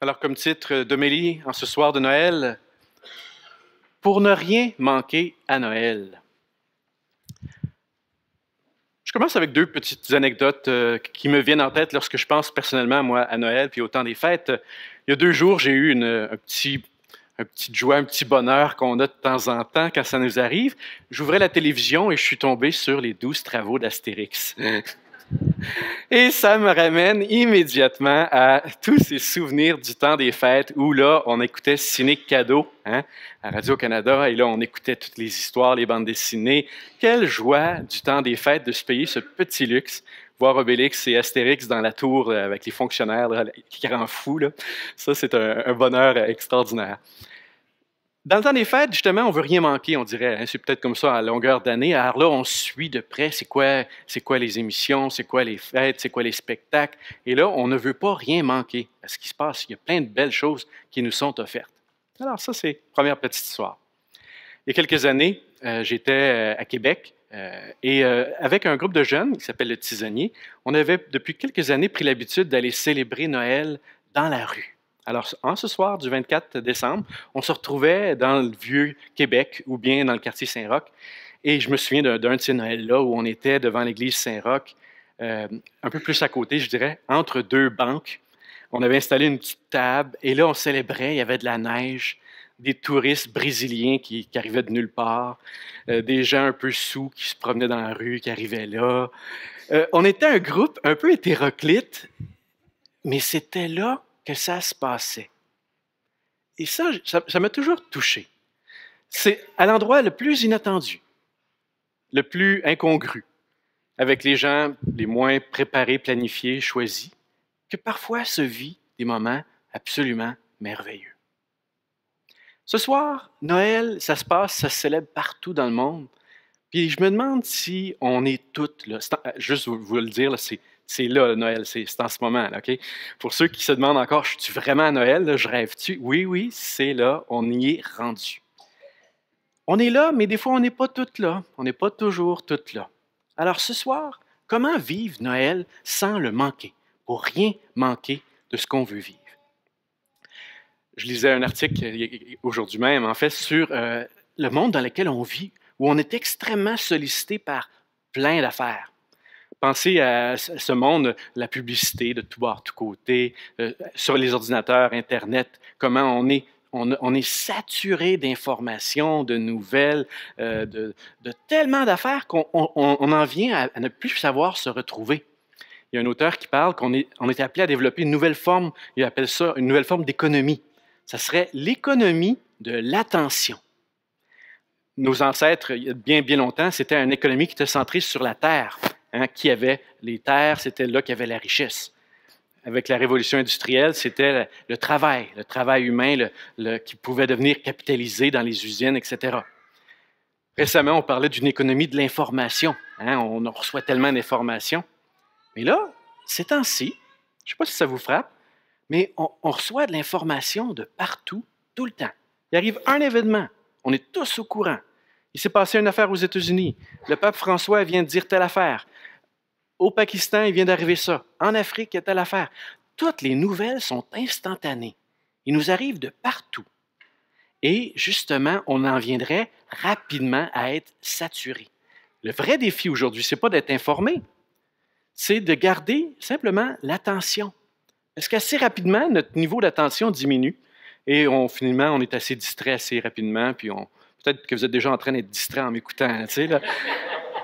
Alors, comme titre d'homélie en ce soir de Noël, pour ne rien manquer à Noël. Je commence avec deux petites anecdotes qui me viennent en tête lorsque je pense personnellement, moi, à Noël puis au temps des fêtes. Il y a 2 jours, j'ai eu un petit joie, un petit bonheur qu'on a de temps en temps quand ça nous arrive. J'ouvrais la télévision et je suis tombé sur les 12 travaux d'Astérix. Et ça me ramène immédiatement à tous ces souvenirs du temps des fêtes où là, on écoutait Ciné Cadeau à Radio-Canada et là, on écoutait toutes les histoires, les bandes dessinées. Quelle joie du temps des fêtes de se payer ce petit luxe, voir Obélix et Astérix dans la tour avec les fonctionnaires là, qui rend fou. Là. Ça, c'est un bonheur extraordinaire. Dans le temps des fêtes, justement, on ne veut rien manquer, on dirait. Hein? C'est peut-être comme ça à longueur d'année. Alors là, on suit de près c'est quoi les émissions, c'est quoi les fêtes, c'est quoi les spectacles. Et là, on ne veut pas rien manquer à ce qui se passe. Il y a plein de belles choses qui nous sont offertes. Alors ça, c'est la première petite histoire. Il y a quelques années, j'étais à Québec et avec un groupe de jeunes qui s'appelle le Tisonnier, on avait depuis quelques années pris l'habitude d'aller célébrer Noël dans la rue. Alors, en ce soir du 24 décembre, on se retrouvait dans le vieux Québec ou bien dans le quartier Saint-Roch. Et je me souviens d'un de ces Noëls-là où on était devant l'église Saint-Roch, un peu plus à côté, je dirais, entre 2 banques. On avait installé une petite table et là, on célébrait, il y avait de la neige, des touristes brésiliens qui arrivaient de nulle part, des gens un peu saoux qui se promenaient dans la rue, qui arrivaient là. On était un groupe un peu hétéroclite, mais c'était là que ça se passait. Et ça m'a toujours touché. C'est à l'endroit le plus inattendu, le plus incongru, avec les gens les moins préparés, planifiés, choisis, que parfois se vit des moments absolument merveilleux. Ce soir, Noël, ça se passe, ça se célèbre partout dans le monde. Puis je me demande si on est toutes là. Juste vous le dire, là, c'est là, Noël, c'est en ce moment, là, OK? Pour ceux qui se demandent encore, je suis vraiment à Noël, là, je rêve-tu? Oui, c'est là, on y est rendu. On est là, mais des fois, on n'est pas toutes là. On n'est pas toujours toutes là. Alors ce soir, comment vivre Noël sans le manquer, pour rien manquer de ce qu'on veut vivre? Je lisais un article aujourd'hui même, en fait, sur le monde dans lequel on vit, où on est extrêmement sollicité par plein d'affaires. Pensez à ce monde, la publicité de tout bord, de tous côtés, sur les ordinateurs, Internet, comment on est saturé d'informations, de nouvelles, de tellement d'affaires qu'on en vient à ne plus savoir se retrouver. Il y a un auteur qui parle qu'on est appelé à développer une nouvelle forme, il appelle ça une nouvelle forme d'économie. Ça serait l'économie de l'attention. Nos ancêtres, il y a bien, bien longtemps, c'était une économie qui était centrée sur la terre. Hein, qui avait les terres, c'était là qu'il y avait la richesse. Avec la révolution industrielle, c'était le travail humain qui pouvait devenir capitalisé dans les usines, etc. Récemment, on parlait d'une économie de l'information. Hein, on reçoit tellement d'informations. Mais là, ces temps-ci, je ne sais pas si ça vous frappe, mais on reçoit de l'information de partout, tout le temps. Il arrive un événement, on est tous au courant. Il s'est passé une affaire aux États-Unis. Le pape François vient de dire telle affaire. Au Pakistan, il vient d'arriver ça. En Afrique, il y a telle affaire. Toutes les nouvelles sont instantanées. Ils nous arrivent de partout. Et justement, on en viendrait rapidement à être saturé. Le vrai défi aujourd'hui, ce n'est pas d'être informé, c'est de garder simplement l'attention. Parce qu'assez rapidement, notre niveau d'attention diminue et finalement, on est assez distrait assez rapidement, puis peut-être que vous êtes déjà en train d'être distrait en m'écoutant, tu sais, là.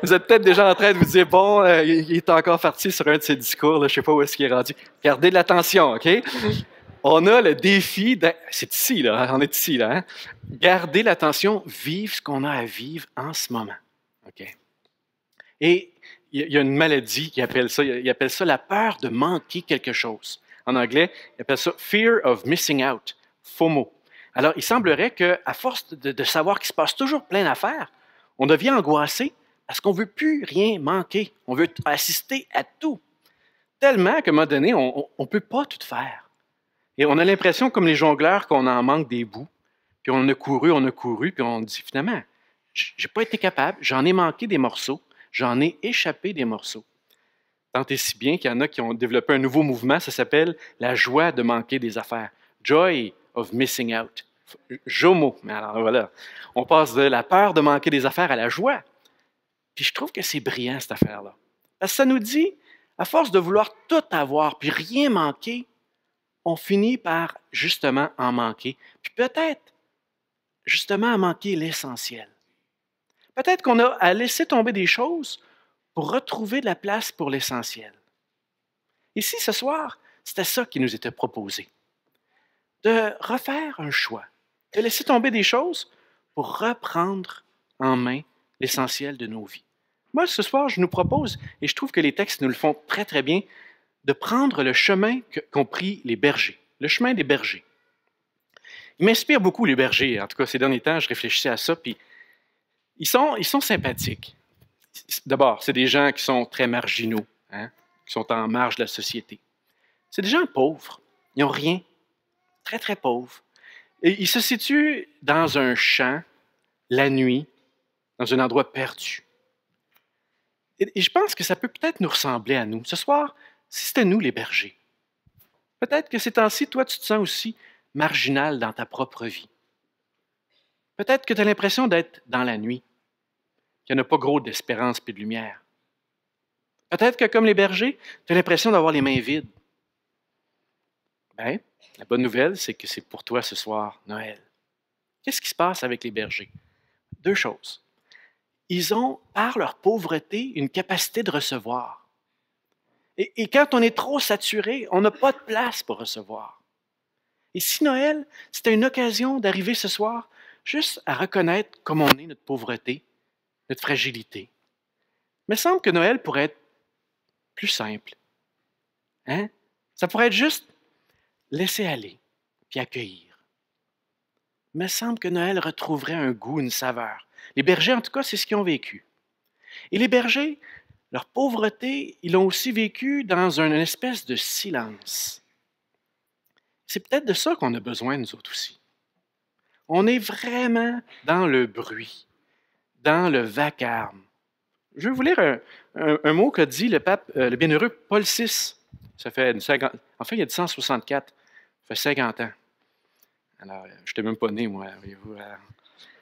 Vous êtes peut-être déjà en train de vous dire, bon, il est encore parti sur un de ses discours, là, je ne sais pas où est-ce qu'il est rendu. Gardez de l'attention, OK? On a le défi, c'est ici, là, on est ici, là, hein? Gardez l'attention, vivre ce qu'on a à vivre en ce moment, OK? Et il y a une maladie qui appelle ça, il appelle ça la peur de manquer quelque chose. En anglais, il appelle ça Fear of Missing Out, FOMO. Alors, il semblerait qu'à force de savoir qu'il se passe toujours plein d'affaires, on devient angoissé parce qu'on ne veut plus rien manquer. On veut assister à tout. Tellement qu'à un moment donné, on ne peut pas tout faire. Et on a l'impression, comme les jongleurs, qu'on en manque des bouts. Puis on a couru, puis on dit finalement, je n'ai pas été capable, j'en ai manqué des morceaux, j'en ai échappé des morceaux. Tant et si bien qu'il y en a qui ont développé un nouveau mouvement, ça s'appelle la joie de manquer des affaires. Joy of missing out. Jomo. Mais alors voilà, on passe de la peur de manquer des affaires à la joie. Puis je trouve que c'est brillant, cette affaire-là. Parce que ça nous dit, à force de vouloir tout avoir puis rien manquer, on finit par justement en manquer. Puis peut-être justement à manquer l'essentiel. Peut-être qu'on a à laisser tomber des choses pour retrouver de la place pour l'essentiel. Ici, ce soir, c'était ça qui nous était proposé. De refaire un choix, de laisser tomber des choses pour reprendre en main l'essentiel de nos vies. Moi, ce soir, je nous propose, et je trouve que les textes nous le font très, très bien, de prendre le chemin qu'ont pris les bergers, le chemin des bergers. Ils m'inspirent beaucoup, les bergers. En tout cas, ces derniers temps, je réfléchissais à ça, puis ils sont sympathiques. D'abord, c'est des gens qui sont très marginaux, hein, qui sont en marge de la société. C'est des gens pauvres. Ils n'ont rien. Très, très pauvres. Et ils se situent dans un champ, la nuit, dans un endroit perdu. Et je pense que ça peut peut-être nous ressembler à nous. Ce soir, si c'était nous les bergers, peut-être que ces temps-ci, toi, tu te sens aussi marginal dans ta propre vie. Peut-être que tu as l'impression d'être dans la nuit, qu'il n'y en a pas gros d'espérance et de lumière. Peut-être que, comme les bergers, tu as l'impression d'avoir les mains vides. Bien, la bonne nouvelle, c'est que c'est pour toi ce soir, Noël. Qu'est-ce qui se passe avec les bergers? Deux choses. Ils ont, par leur pauvreté, une capacité de recevoir. Et quand on est trop saturé, on n'a pas de place pour recevoir. Et si Noël, c'était une occasion d'arriver ce soir juste à reconnaître comme on est notre pauvreté, notre fragilité, il me semble que Noël pourrait être plus simple. Hein? Ça pourrait être juste laisser aller puis accueillir. Il me semble que Noël retrouverait un goût, une saveur. Les bergers, en tout cas, c'est ce qu'ils ont vécu. Et les bergers, leur pauvreté, ils l'ont aussi vécu dans une espèce de silence. C'est peut-être de ça qu'on a besoin, nous autres aussi. On est vraiment dans le bruit, dans le vacarme. Je vais vous lire un mot qu'a dit le pape, le bienheureux Paul VI. Ça fait enfin, il a dit 164. Ça fait 50 ans. Alors, je n'étais même pas né, moi. Voyez-vous.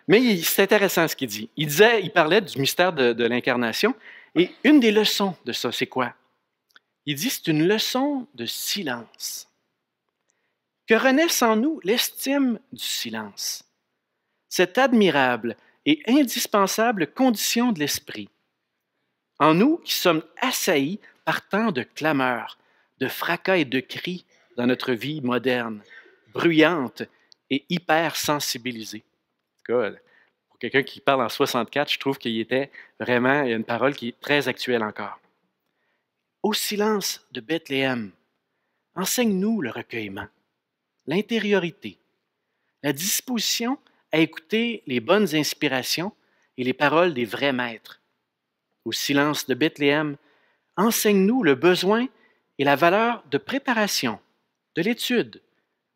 Mais c'est intéressant ce qu'il dit. Il parlait du mystère de l'incarnation. Et une des leçons de ça, c'est quoi? Il dit c'est une leçon de silence. Que renaisse en nous l'estime du silence. Cette admirable et indispensable condition de l'esprit. En nous qui sommes assaillis par tant de clameurs, de fracas et de cris dans notre vie moderne, bruyante et hyper sensibilisée. En tout cas, pour quelqu'un qui parle en 64, je trouve qu'il y a une parole qui est très actuelle encore. Au silence de Bethléem, enseigne-nous le recueillement, l'intériorité, la disposition à écouter les bonnes inspirations et les paroles des vrais maîtres. Au silence de Bethléem, enseigne-nous le besoin et la valeur de préparation, de l'étude,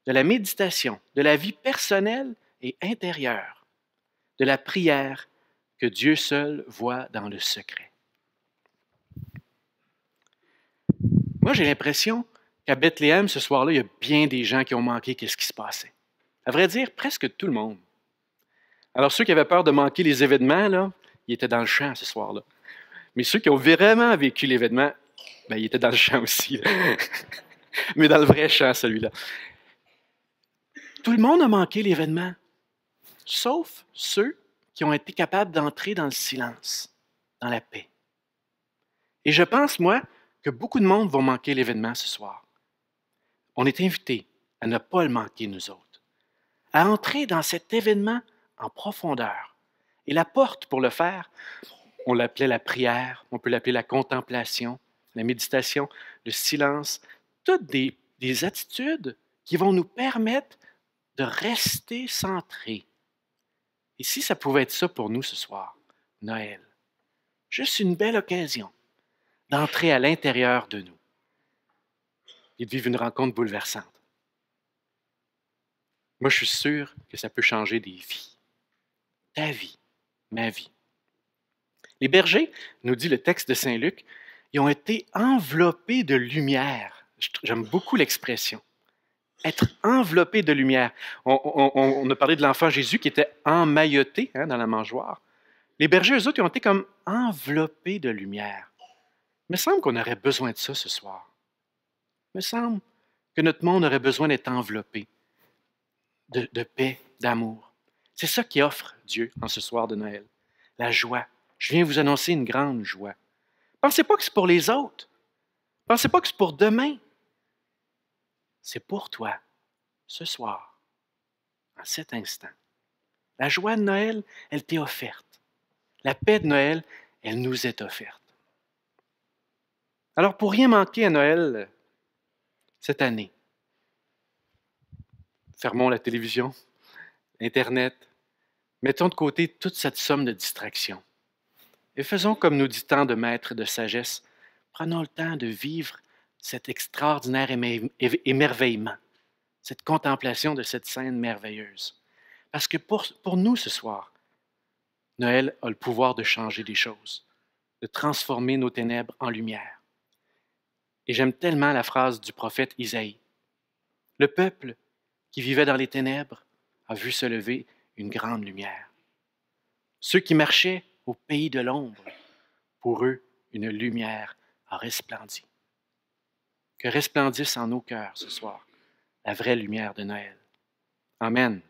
de la méditation, de la vie personnelle et intérieure, de la prière que Dieu seul voit dans le secret. Moi, j'ai l'impression qu'à Bethléem, ce soir-là, il y a bien des gens qui ont manqué qu'est-ce qui se passait. À vrai dire, presque tout le monde. Alors, ceux qui avaient peur de manquer les événements, là, ils étaient dans le champ ce soir-là. Mais ceux qui ont vraiment vécu l'événement, ben, ils étaient dans le champ aussi. Mais dans le vrai champ, celui-là. Tout le monde a manqué l'événement, sauf ceux qui ont été capables d'entrer dans le silence, dans la paix. Et je pense, moi, que beaucoup de monde vont manquer l'événement ce soir. On est invités à ne pas le manquer, nous autres, à entrer dans cet événement en profondeur. Et la porte pour le faire, on l'appelait la prière, on peut l'appeler la contemplation, la méditation, le silence, toutes des attitudes qui vont nous permettre de rester centrés. Et si ça pouvait être ça pour nous ce soir, Noël, juste une belle occasion d'entrer à l'intérieur de nous et de vivre une rencontre bouleversante. Moi, je suis sûr que ça peut changer des vies. Ta vie, ma vie. Les bergers, nous dit le texte de Saint Luc, ils ont été enveloppés de lumière. J'aime beaucoup l'expression. être enveloppé de lumière. On a parlé de l'enfant Jésus qui était emmailloté dans la mangeoire. Les bergers, eux autres, ils ont été comme enveloppés de lumière. Il me semble qu'on aurait besoin de ça ce soir. Il me semble que notre monde aurait besoin d'être enveloppé de paix, d'amour. C'est ça qui offre Dieu en ce soir de Noël. La joie. Je viens vous annoncer une grande joie. Pensez pas que c'est pour les autres. Pensez pas que c'est pour demain. C'est pour toi, ce soir, en cet instant. La joie de Noël, elle t'est offerte. La paix de Noël, elle nous est offerte. Alors, pour rien manquer à Noël cette année, fermons la télévision, Internet, mettons de côté toute cette somme de distractions et faisons comme nous dit tant de maîtres de sagesse. Prenons le temps de vivre cet extraordinaire émerveillement, cette contemplation de cette scène merveilleuse. Parce que pour nous ce soir, Noël a le pouvoir de changer des choses, de transformer nos ténèbres en lumière. Et j'aime tellement la phrase du prophète Isaïe. Le peuple qui vivait dans les ténèbres a vu se lever une grande lumière. Ceux qui marchaient au pays de l'ombre, pour eux, une lumière a resplendi. Que resplendisse en nos cœurs ce soir la vraie lumière de Noël. Amen.